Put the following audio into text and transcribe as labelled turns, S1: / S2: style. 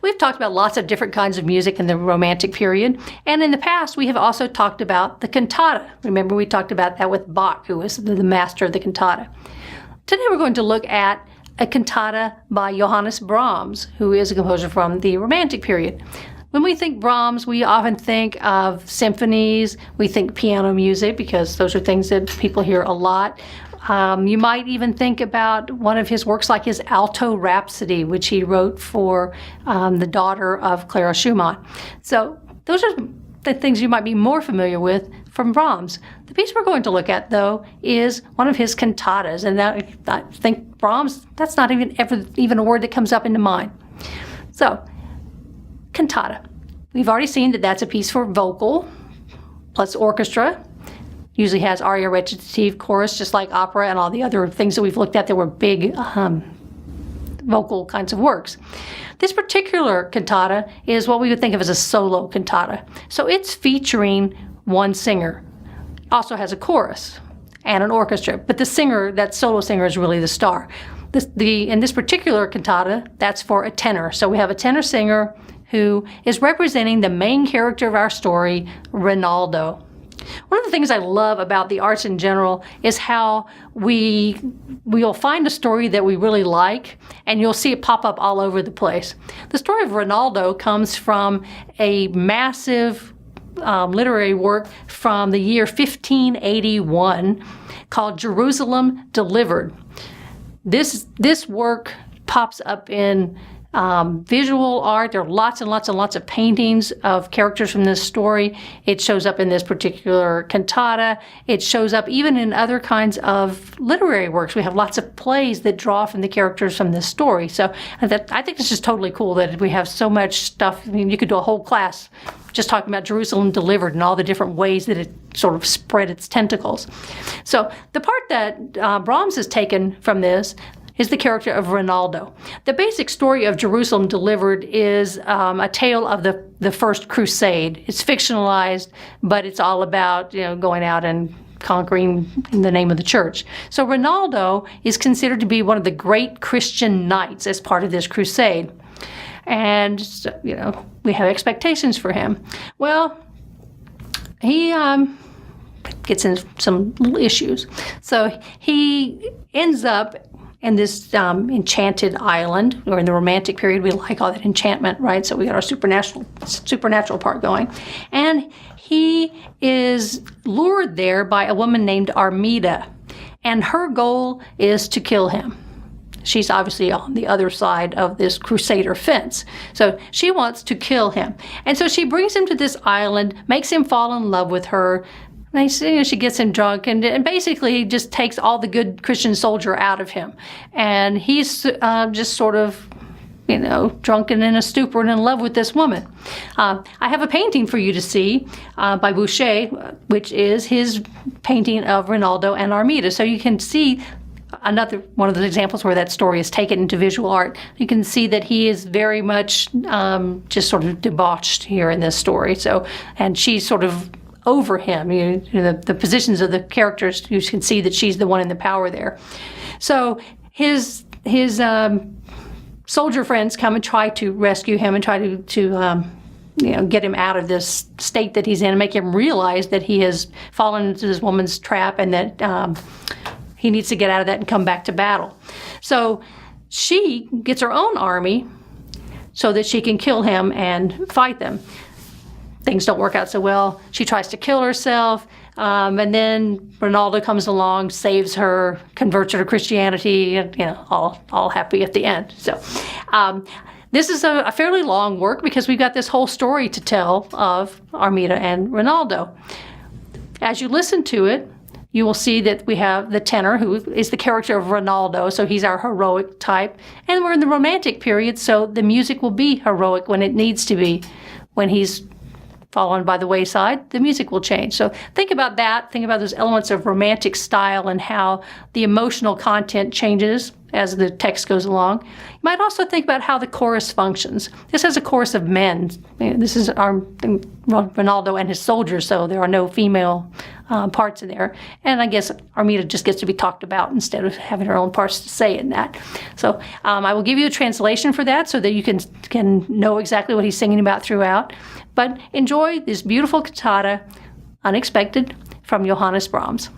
S1: we've talked about lots of different kinds of music in the Romantic period, and in the past we have also talked about the cantata. Remember, we talked about that with Bach, who was the master of the cantata. Today we're going to look at a cantata by Johannes Brahms, who is a composer from the Romantic period. When we think Brahms, we often think of symphonies, we think piano music, because those are things that people hear a lot. You might even think about one of his works like his Alto Rhapsody, which he wrote for the daughter of Clara Schumann. So those are the things you might be more familiar with from Brahms. The piece we're going to look at, though, is one of his cantatas, and that, I think Brahms, that's not even a word that comes up into mind. So, cantata. We've already seen that that's a piece for vocal plus orchestra. Usually has aria, recitative, chorus, just like opera and all the other things that we've looked at that were big vocal kinds of works. This particular cantata is what we would think of as a solo cantata. So it's featuring one singer. Also has a chorus and an orchestra, but the singer, that solo singer, is really the star. In this particular cantata, that's for a tenor. So we have a tenor singer who is representing the main character of our story, Rinaldo. One of the things I love about the arts in general is how we'll find a story that we really like, and you'll see it pop up all over the place. The story of Rinaldo comes from a massive literary work from the year 1581 called Jerusalem Delivered. This work pops up in visual art. There are lots and lots and lots of paintings of characters from this story. It shows up in this particular cantata. It shows up even in other kinds of literary works. We have lots of plays that draw from the characters from this story. So I think this is totally cool that we have so much stuff. I mean, you could do a whole class just talking about Jerusalem Delivered and all the different ways that it sort of spread its tentacles. So the part that Brahms has taken from this is the character of Rinaldo. The basic story of Jerusalem Delivered is a tale of the First Crusade. It's fictionalized, but it's all about going out and conquering in the name of the church. So Rinaldo is considered to be one of the great Christian knights as part of this crusade. And, we have expectations for him. Well, he gets into some little issues. So he ends up in this enchanted island, or in the Romantic period, we like all that enchantment, right? So we got our supernatural part going. And he is lured there by a woman named Armida, and her goal is to kill him. She's obviously on the other side of this crusader fence. So she wants to kill him. And so she brings him to this island, makes him fall in love with her. And she gets him drunk and basically just takes all the good Christian soldier out of him. And he's just sort of, drunken in a stupor and in love with this woman. I have a painting for you to see by Boucher, which is his painting of Rinaldo and Armida. So you can see another one of those examples where that story is taken into visual art. You can see that he is very much just sort of debauched here in this story. So, and she's sort of over him. The positions of the characters, you can see that she's the one in the power there. So his soldier friends come and try to rescue him and try to get him out of this state that he's in and make him realize that he has fallen into this woman's trap and that he needs to get out of that and come back to battle. So she gets her own army so that she can kill him and fight them. Things don't work out so well. She tries to kill herself, and then Rinaldo comes along, saves her, converts her to Christianity, and all happy at the end. So this is a fairly long work because we've got this whole story to tell of Armida and Rinaldo. As you listen to it, you will see that we have the tenor, who is the character of Rinaldo, so he's our heroic type. And we're in the Romantic period, so the music will be heroic when it needs to be. When he's fallen by the wayside, the music will change. So think about that. Think about those elements of Romantic style and how the emotional content changes as the text goes along. You might also think about how the chorus functions. This has a chorus of men. This is our Rinaldo and his soldiers, so there are no female parts in there. And I guess Armida just gets to be talked about instead of having her own parts to say in that. So I will give you a translation for that so that you can know exactly what he's singing about throughout. But enjoy this beautiful cantata, Unexpected, from Johannes Brahms.